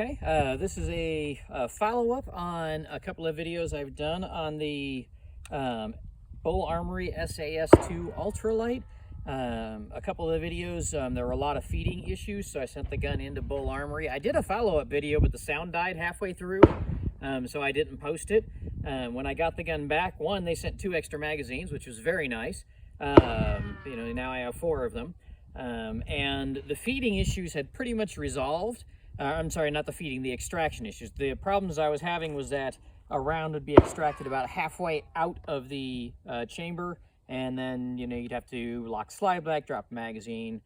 Okay, this is a follow-up on a couple of videos I've done on the Bul Armory SAS2 ultralight. A couple of videos, there were a lot of feeding issues, so I sent the gun into Bul Armory. I did a follow-up video, but the sound died halfway through, so I didn't post it. When I got the gun back, one, they sent 2 extra magazines, which was very nice. You know, now I have 4 of them. And the feeding issues had pretty much resolved. I'm sorry, not the feeding, the extraction issues. The problems I was having was that a round would be extracted about halfway out of the chamber, and then, you know, you'd have to lock slide back, drop magazine,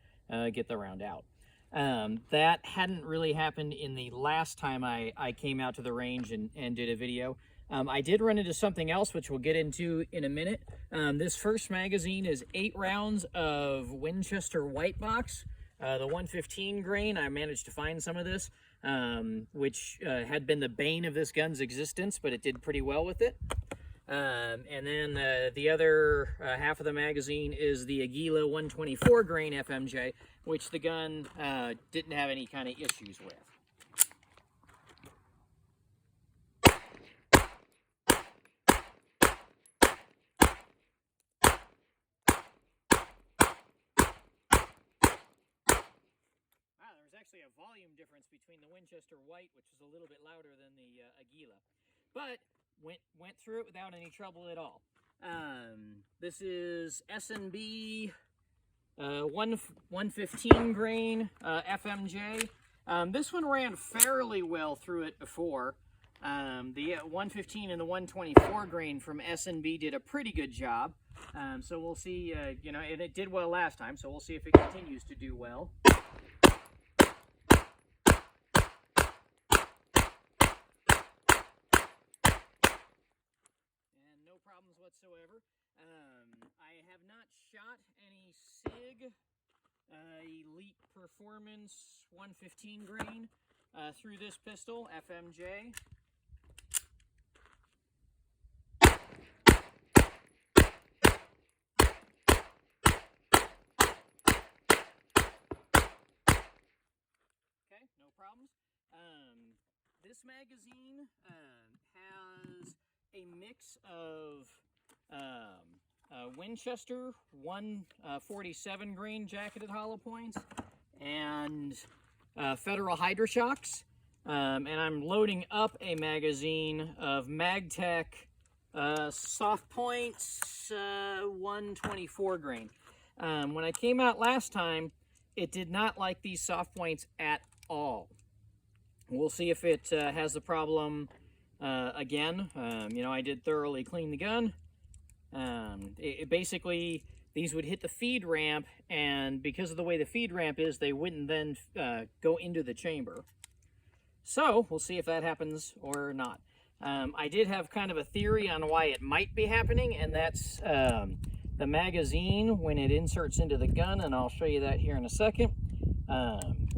get the round out. That hadn't really happened in the last time I came out to the range and did a video. I did run into something else, which we'll get into in a minute. This first magazine is 8 rounds of Winchester white box. The 115 grain, I managed to find some of this, which had been the bane of this gun's existence, but it did pretty well with it. And then the other half of the magazine is the Aguila 124 grain FMJ, which the gun didn't have any kind of issues with. Actually a volume difference between the Winchester white, which is a little bit louder than the Aguila, but went through it without any trouble at all. This is S&B 115 grain FMJ. This one ran fairly well through it before. The 115 and the 124 grain from S&B did a pretty good job. So we'll see, you know, and it did well last time, so we'll see if it continues to do well. Problems whatsoever. I have not shot any SIG Elite Performance 115 grain through this pistol, FMJ. Okay, no problems. This magazine has a mix of Winchester 147 grain jacketed hollow points and Federal Hydroshocks, and I'm loading up a magazine of MagTech soft points 124 grain. When I came out last time, it did not like these soft points at all. We'll see if it has the problem again. You know, I did thoroughly clean the gun. Basically, these would hit the feed ramp, and because of the way the feed ramp is, they wouldn't then go into the chamber. So, we'll see if that happens or not. I did have kind of a theory on why it might be happening, and that's the magazine when it inserts into the gun, and I'll show you that here in a second.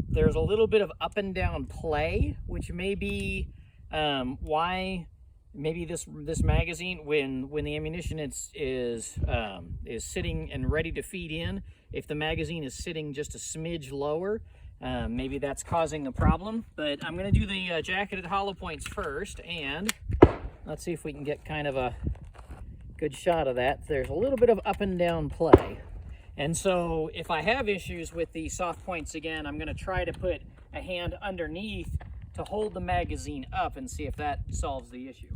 There's a little bit of up and down play, which may be why maybe this magazine, when the ammunition is sitting and ready to feed in, if the magazine is sitting just a smidge lower, maybe that's causing the problem. But I'm going to do the jacketed hollow points first, and let's see if we can get kind of a good shot of that. There's a little bit of up and down play, and so if I have issues with the soft points again, I'm going to try to put a hand underneath to hold the magazine up and see if that solves the issue.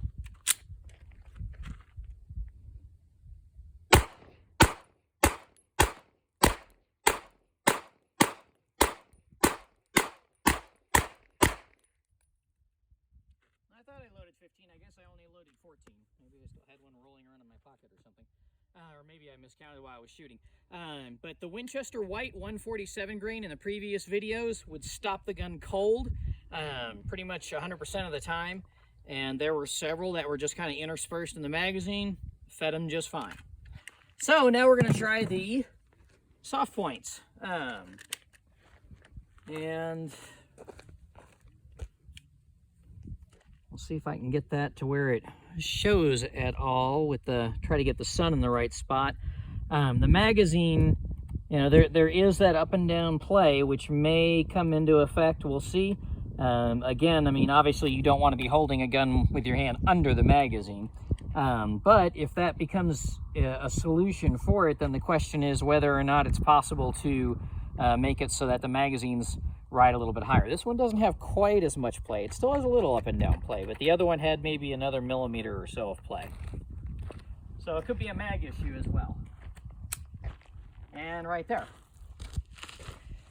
I thought I loaded 15. I guess I only loaded 14. Maybe I still had one rolling around in my pocket or something. Or maybe I miscounted while I was shooting. But the Winchester white 147 grain in the previous videos would stop the gun cold pretty much 100% of the time, and there were several that were just kind of interspersed in the magazine, fed them just fine. So now we're going to try the soft points, and we'll see if I can get that to where it shows at all with try to get the sun in the right spot. The magazine, you know, there is that up and down play, which may come into effect. We'll see. Again, I mean, obviously you don't want to be holding a gun with your hand under the magazine. But if that becomes a solution for it, then the question is whether or not it's possible to make it so that the magazines ride a little bit higher. This one doesn't have quite as much play. It still has a little up and down play, but the other one had maybe another millimeter or so of play. So it could be a mag issue as well. And right there.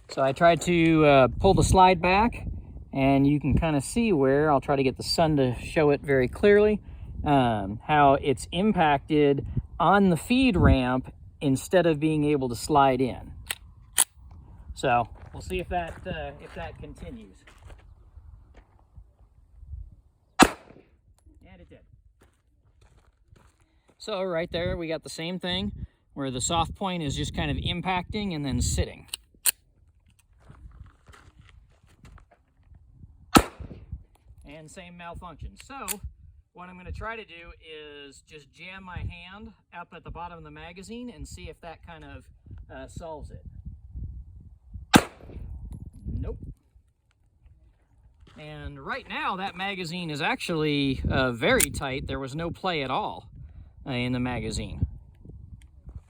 So I tried to pull the slide back, and you can kind of see where, I'll try to get the sun to show it very clearly, how it's impacted on the feed ramp instead of being able to slide in. So we'll see if that continues. And it did. So right there we got the same thing where the soft point is just kind of impacting and then sitting. And same malfunction. So what I'm going to try to do is just jam my hand up at the bottom of the magazine and see if that kind of solves it. Nope. And right now that magazine is actually very tight. There was no play at all in the magazine.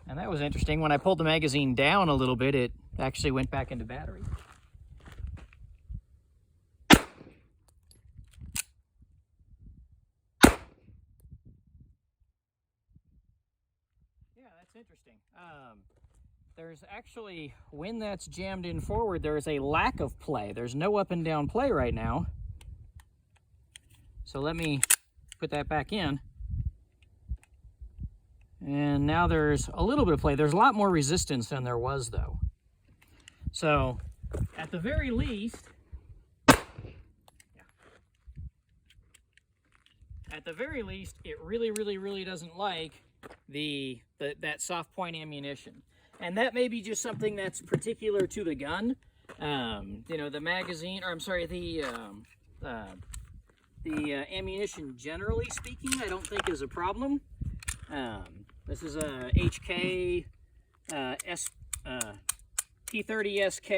And that was interesting. When I pulled the magazine down a little bit, it actually went back into battery. Interesting. There's actually, when that's jammed in forward, there is a lack of play. There's no up and down play right now. So let me put that back in. And now there's a little bit of play. There's a lot more resistance than there was, though. So at the very least, it really doesn't like that soft point ammunition. And that may be just something that's particular to the gun. You know, the magazine, or I'm sorry, the ammunition, generally speaking, I don't think is a problem. This is a HK P30 SK.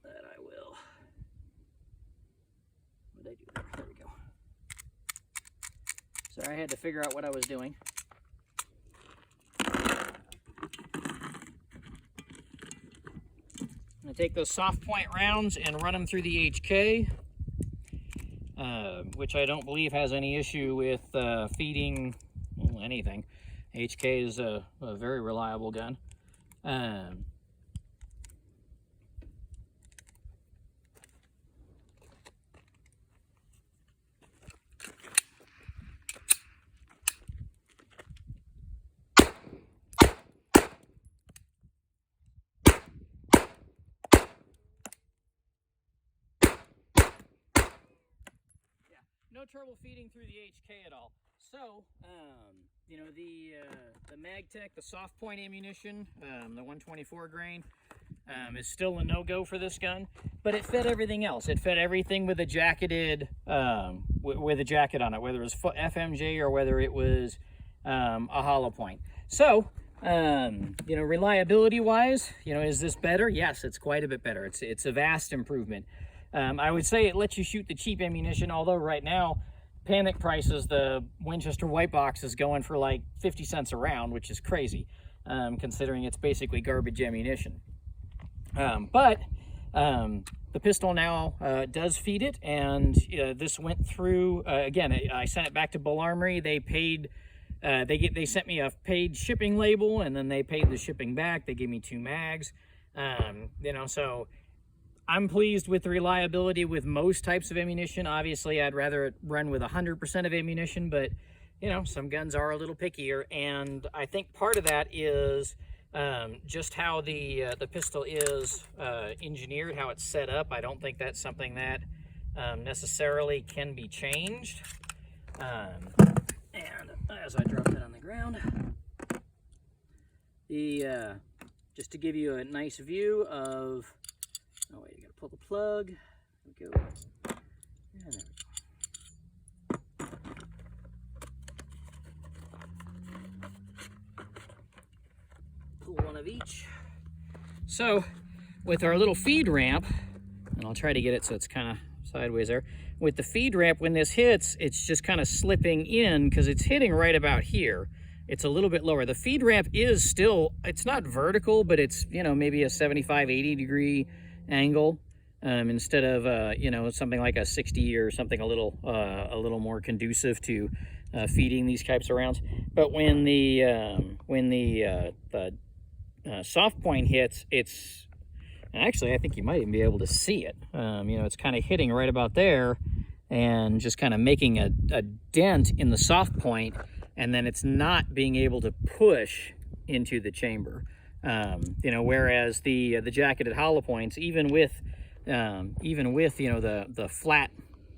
That I will. What did I do there? There we go. Sorry, I had to figure out what I was doing. I'm going to take those soft point rounds and run them through the HK, which I don't believe has any issue with feeding anything. HK is a very reliable gun. No trouble feeding through the HK at all. So, you know, the MagTech, the soft point ammunition, the 124 grain, is still a no-go for this gun, but it fed everything else. It fed everything with a jacketed, with a jacket on it, whether it was FMJ or whether it was a hollow point. So, you know, reliability-wise, you know, is this better? Yes, it's quite a bit better. It's a vast improvement. I would say it lets you shoot the cheap ammunition, although right now, panic prices, the Winchester white box is going for like 50 cents a round, which is crazy, considering it's basically garbage ammunition. But the pistol now does feed it, and this went through, again, I sent it back to Bul Armory. They paid, they sent me a paid shipping label, and then they paid the shipping back. They gave me 2 mags, you know, so I'm pleased with the reliability with most types of ammunition. Obviously, I'd rather it run with 100% of ammunition, but, you know, some guns are a little pickier, and I think part of that is just how the pistol is engineered, how it's set up. I don't think that's something that necessarily can be changed. And as I drop that on the ground, just to give you a nice view of, oh wait, you gotta pull the plug. There we go. And there we go. Pull one of each. So with our little feed ramp, and I'll try to get it so it's kind of sideways there. With the feed ramp, when this hits, it's just kind of slipping in because it's hitting right about here. It's a little bit lower. The feed ramp is still, it's not vertical, but it's, you know, maybe a 75, 80 degree angle instead of, you know, something like a 60 or something a little more conducive to feeding these types of rounds. But when the soft point hits, it's, actually, I think you might even be able to see it. You know, it's kind of hitting right about there and just kind of making a dent in the soft point, and then it's not being able to push into the chamber. You know, whereas the jacketed hollow points, even with you know, the flat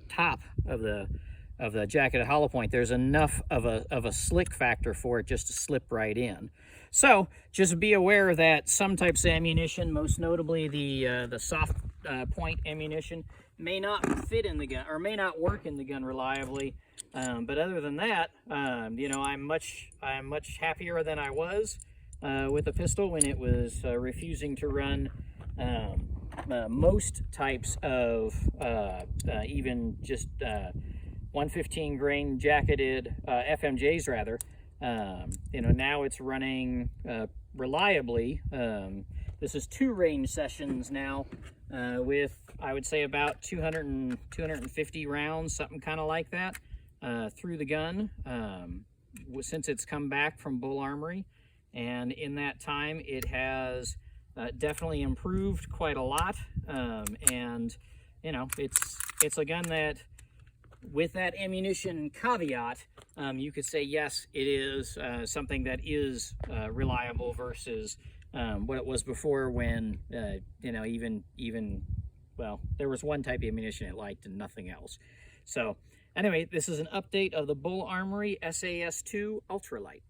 top of the jacketed hollow point, there's enough of a slick factor for it just to slip right in. So just be aware that some types of ammunition, most notably the soft point ammunition, may not fit in the gun or may not work in the gun reliably. But other than that, you know, I'm much happier than I was with the pistol when it was refusing to run most types of even just 115 grain jacketed FMJs rather. You know, now it's running reliably. This is 2 range sessions now with, I would say, about 250 rounds, something kind of like that, through the gun since it's come back from Bul Armory. And in that time, it has definitely improved quite a lot. And, you know, it's a gun that, with that ammunition caveat, you could say, yes, it is something that is reliable versus what it was before when, you know, even, well, there was one type of ammunition it liked and nothing else. So anyway, this is an update of the Bul Armory SAS2 Ultralight.